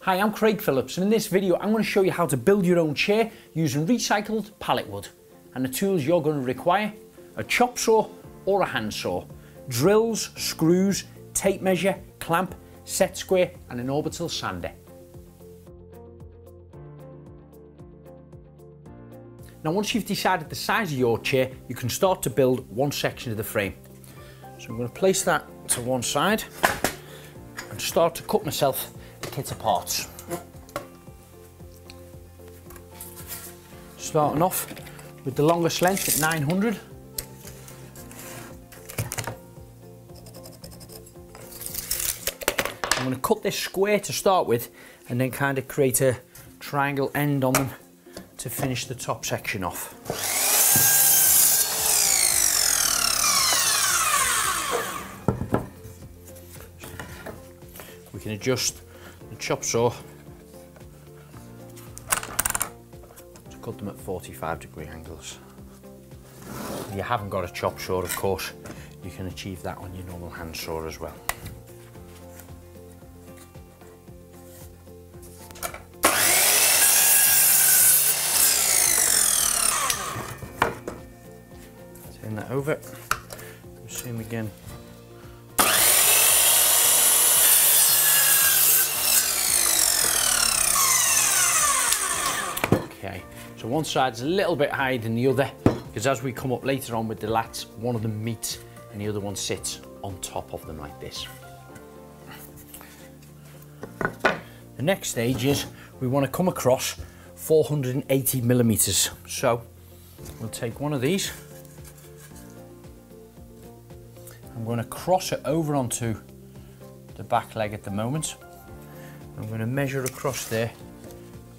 Hi, I'm Craig Phillips, and in this video I'm going to show you how to build your own chair using recycled pallet wood. And the tools you're going to require: a chop saw or a hand saw, drills, screws, tape measure, clamp, set square and an orbital sander. Now once you've decided the size of your chair, you can start to build one section of the frame. So I'm going to place that to one side and start to cut myself a kit of parts. Starting off with the longest length at 900. I'm going to cut this square to start with and then kind of create a triangle end on them to finish the top section off. We can adjust the chop saw to cut them at 45-degree angles. If you haven't got a chop saw, of course, you can achieve that on your normal hand saw as well. Turn that over, same again. Okay, so one side's a little bit higher than the other, because as we come up later on with the lats, one of them meets and the other one sits on top of them like this. The next stage is we want to come across 480 millimeters. So we'll take one of these. I'm going to cross it over onto the back leg at the moment. I'm going to measure across there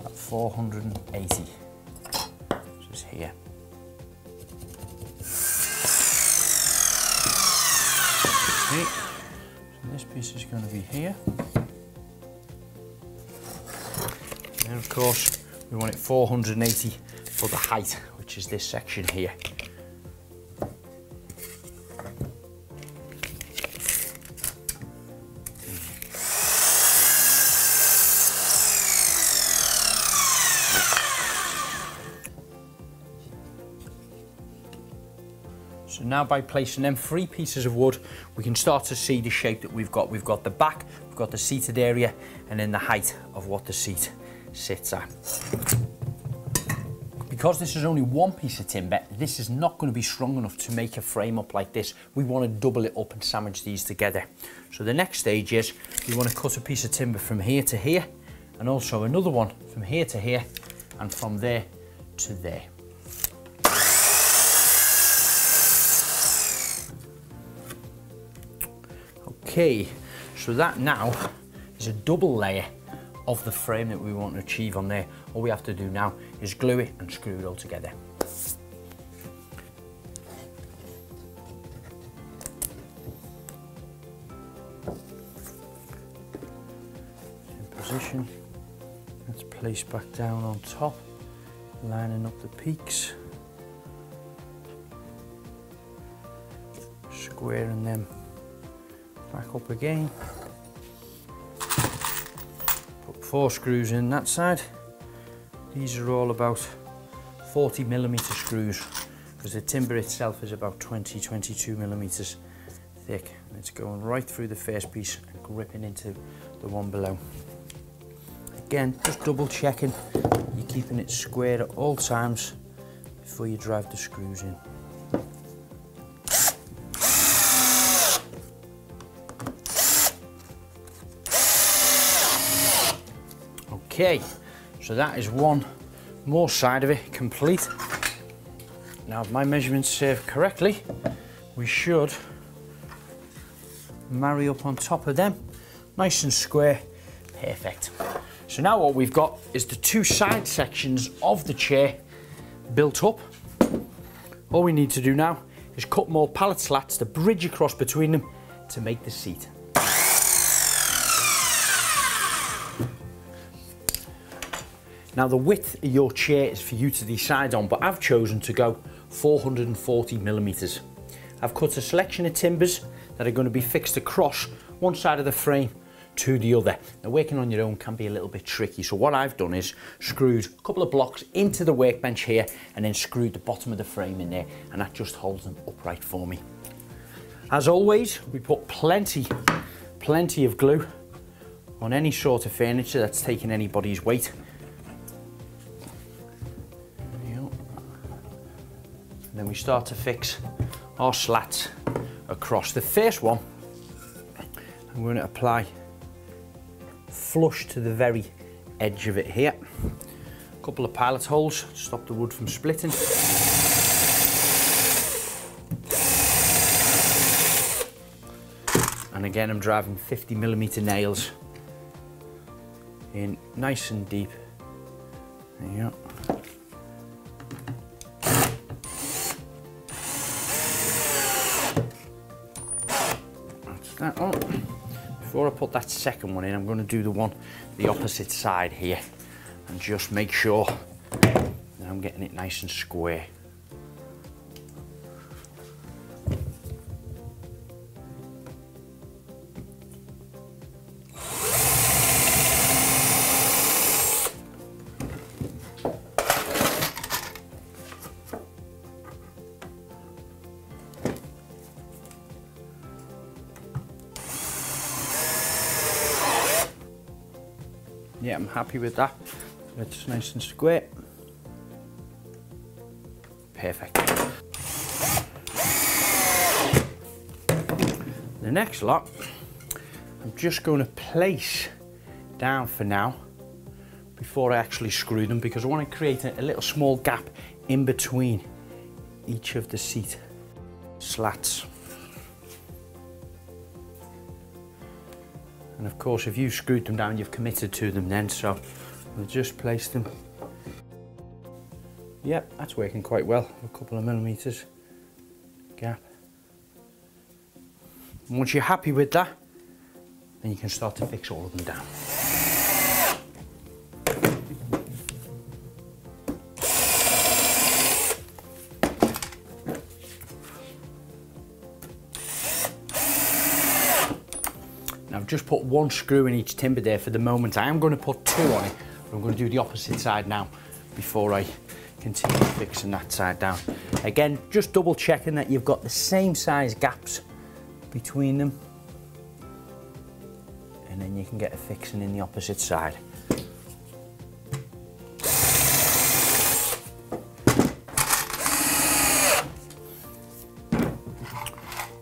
at 480, which is here. Okay, so this piece is going to be here. And of course, we want it 480 for the height, which is this section here. So now by placing them three pieces of wood, we can start to see the shape that we've got. We've got the back, we've got the seated area, and then the height of what the seat sits at. Because this is only one piece of timber, this is not going to be strong enough to make a frame up like this. We want to double it up and sandwich these together. So the next stage is we want to cut a piece of timber from here to here, and also another one from here to here, and from there to there. Okay, so that now is a double layer of the frame that we want to achieve on there. All we have to do now is glue it and screw it all together. In position, let's place back down on top, lining up the peaks, squaring them back up again. Put 4 screws in that side. These are all about 40mm screws, because the timber itself is about 20-22 millimeters thick. And it's going right through the first piece and gripping into the one below. Again, just double checking you're keeping it square at all times before you drive the screws in. Okay, so that is one more side of it complete. Now, if my measurements serve correctly, we should marry up on top of them, nice and square, perfect. So now what we've got is the two side sections of the chair built up. All we need to do now is cut more pallet slats to bridge across between them to make the seat. Now the width of your chair is for you to decide on, but I've chosen to go 440 millimeters. I've cut a selection of timbers that are going to be fixed across one side of the frame to the other. Now working on your own can be a little bit tricky, so what I've done is screwed a couple of blocks into the workbench here and then screwed the bottom of the frame in there, and that just holds them upright for me. As always, we put plenty of glue on any sort of furniture that's taking anybody's weight. And then we start to fix our slats across. The first one I'm going to apply flush to the very edge of it here. A couple of pallet holes to stop the wood from splitting. And again, I'm driving 50mm nails in nice and deep. There you go. That's that one. Before I put that second one in, I'm going to do the opposite side here and just make sure that I'm getting it nice and square. Yeah, I'm happy with that. It's nice and square. Perfect. The next lot, I'm just going to place down for now before I actually screw them, because I want to create a little small gap in between each of the seat slats. And of course, if you've screwed them down, you've committed to them then, so we'll just place them. Yep, that's working quite well, a couple of millimeters gap. And once you're happy with that, then you can start to fix all of them down. I've just put one screw in each timber there for the moment. I am going to put two on it, but I'm going to do the opposite side now before I continue fixing that side down. Again, just double checking that you've got the same size gaps between them, and then you can get a fixing in the opposite side.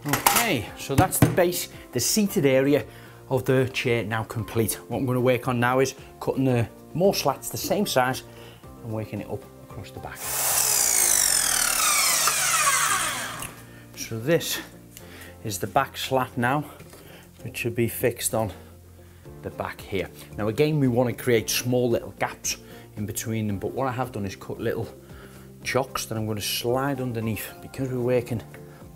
Okay, so that's the base, the seated area of the chair now complete. What I'm going to work on now is cutting the more slats the same size and working it up across the back. So this is the back slat now, which should be fixed on the back here. Now again, we want to create small little gaps in between them, but what I have done is cut little chocks that I'm going to slide underneath. Because we're working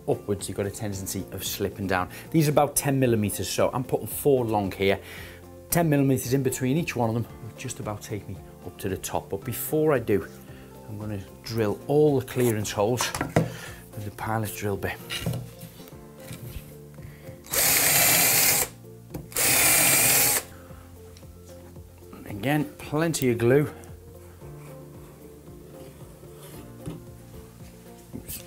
upwards, you've got a tendency of slipping down. These are about 10mm, so I'm putting 4 long here. 10mm in between each one of them will just about take me up to the top. But before I do, I'm going to drill all the clearance holes with the pilot drill bit. Again, plenty of glue. Oops.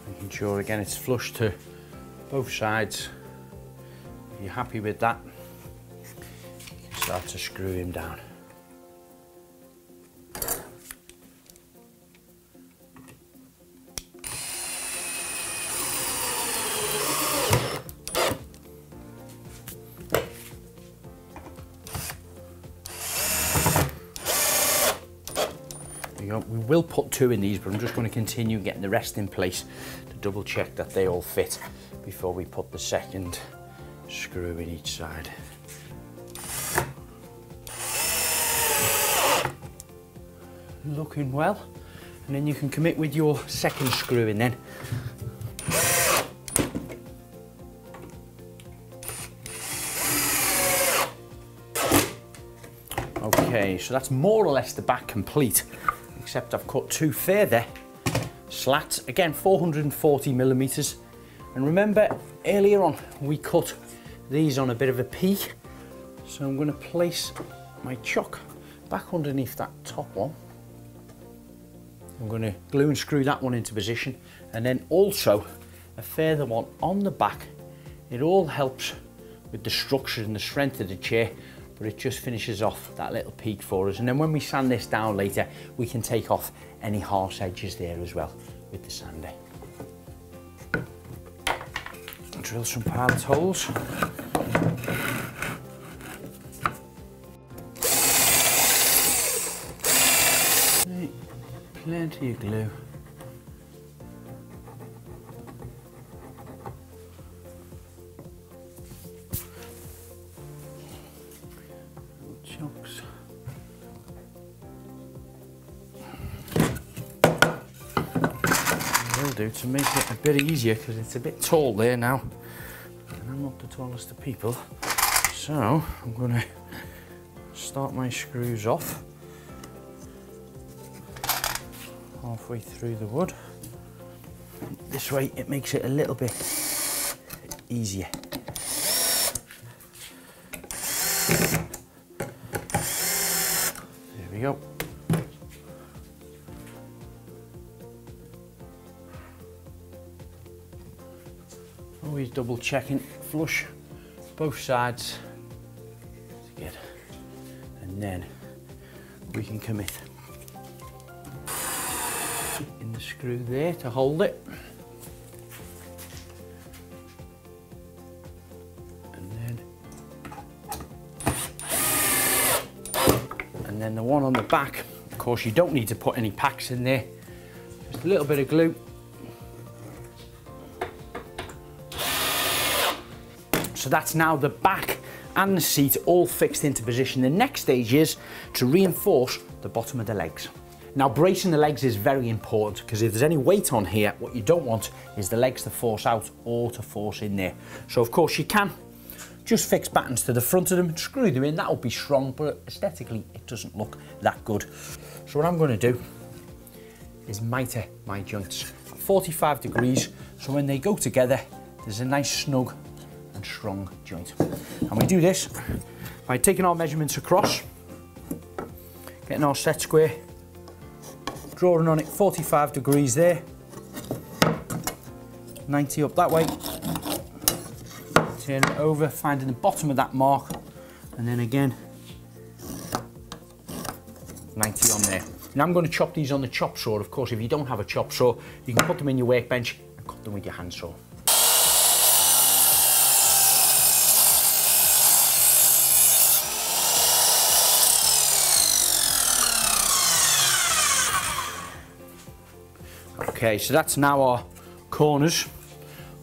Making sure again it's flush to both sides. If you're happy with that, you can start to screw him down. We will put 2 in these, but I'm just going to continue getting the rest in place to double check that they all fit before we put the second screw in each side. Looking well, and then you can commit with your second screw in then. Okay, Okay, so that's more or less the back complete, except I've cut 2 further slats, again 440 millimeters. And remember earlier on we cut these on a bit of a peak, so I'm going to place my chock back underneath that top one. I'm going to glue and screw that one into position, and then also a further one on the back. It all helps with the structure and the strength of the chair, but it just finishes off that little peak for us. And then when we sand this down later, we can take off any harsh edges there as well with the sander. Drill some pallet holes. Plenty of glue. Chunks. Will do to make it a bit easier, because it's a bit tall there now, and I'm not the tallest of people. So I'm going to start my screws off halfway through the wood. This way it makes it a little bit easier. There we go. Always double checking, flush both sides. That's good. And then we can commit in the screw there to hold it. And then the one on the back, of course you don't need to put any packs in there, just a little bit of glue. So that's now the back and the seat all fixed into position. The next stage is to reinforce the bottom of the legs. Now bracing the legs is very important, because if there's any weight on here, what you don't want is the legs to force out or to force in there. So of course you can just fix battens to the front of them, screw them in, that'll be strong, but aesthetically it doesn't look that good. So what I'm going to do is mitre my joints 45 degrees, so when they go together there's a nice snug and strong joint. And we do this by taking our measurements across, getting our set square, drawing on it 45 degrees there, 90 up that way, turn it over, finding the bottom of that mark, and then again 90 on there. Now I'm going to chop these on the chop saw. Of course, if you don't have a chop saw, you can put them in your workbench and cut them with your hand saw. Okay, so that's now our corners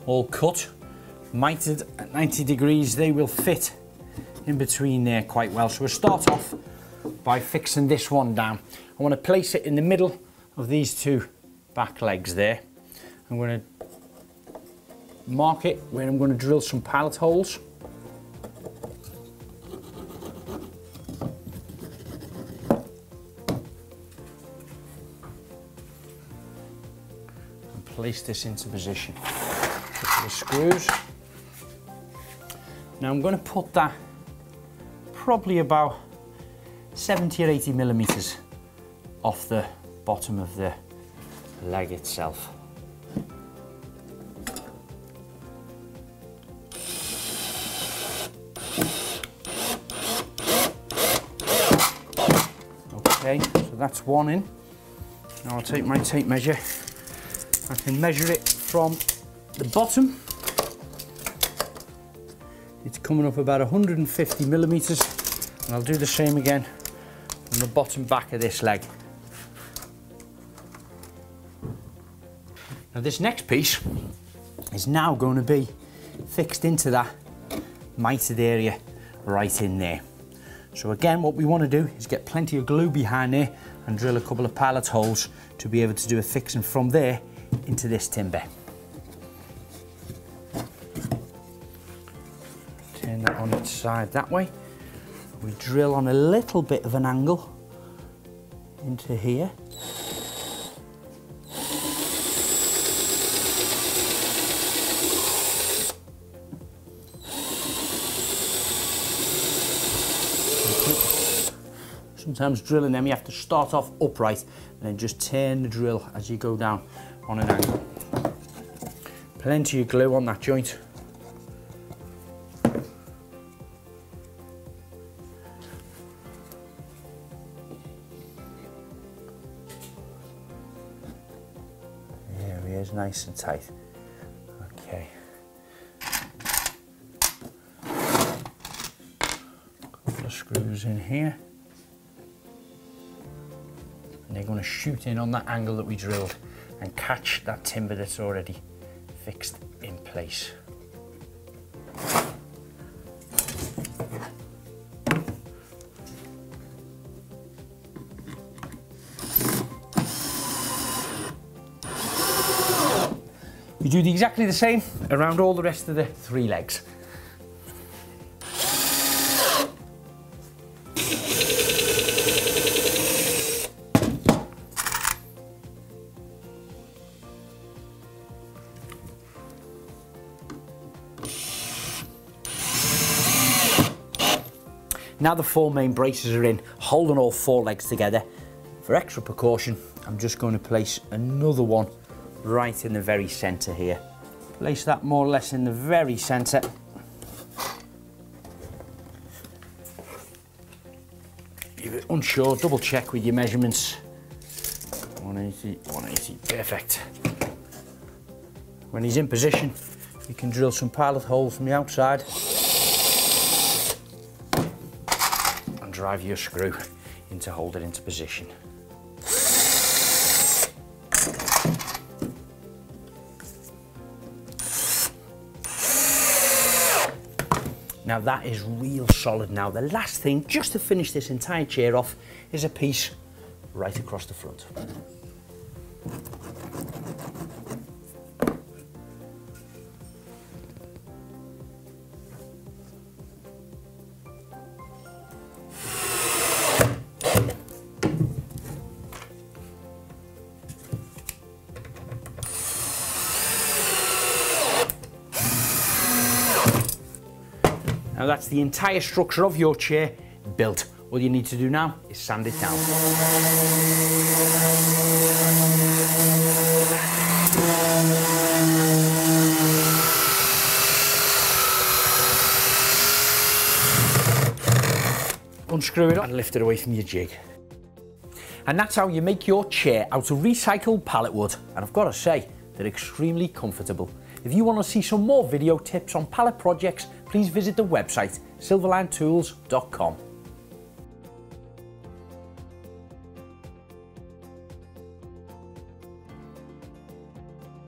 all cut, mitered at 90 degrees. They will fit in between there quite well. So we'll start off by fixing this one down. I want to place it in the middle of these two back legs there. I'm going to mark it where I'm going to drill some pallet holes. Place this into position. Put the screws. Now I'm going to put that probably about 70 or 80 millimeters off the bottom of the leg itself. Okay, so that's one in. Now I'll take my tape measure. I can measure it from the bottom. It's coming up about 150 millimeters, and I'll do the same again on the bottom back of this leg. Now this next piece is now going to be fixed into that mitered area right in there. So again, what we want to do is get plenty of glue behind there and drill a couple of pallet holes to be able to do a fixing from there into this timber. Turn that on its side that way. We drill on a little bit of an angle into here. Sometimes drilling them you have to start off upright and then just turn the drill as you go down on an angle. Plenty of glue on that joint. There he is, nice and tight. Okay. Couple of screws in here. And they're going to shoot in on that angle that we drilled and catch that timber that's already fixed in place. We do exactly the same around all the rest of the 3 legs. Now the 4 main braces are in, holding all 4 legs together. For extra precaution, I'm just going to place another one right in the very centre here. Place that more or less in the very centre. If you're unsure, double check with your measurements. 180, 180, perfect. When he's in position, you can drill some pallet holes from the outside. Drive your screw in to hold it into position. Now that is real solid now. The last thing, just to finish this entire chair off, is a piece right across the front. Now that's the entire structure of your chair built. All you need to do now is sand it down. Unscrew it up and lift it away from your jig. And that's how you make your chair out of recycled pallet wood. And I've got to say, they're extremely comfortable. If you want to see some more video tips on pallet projects, please visit the website silverlinetools.com.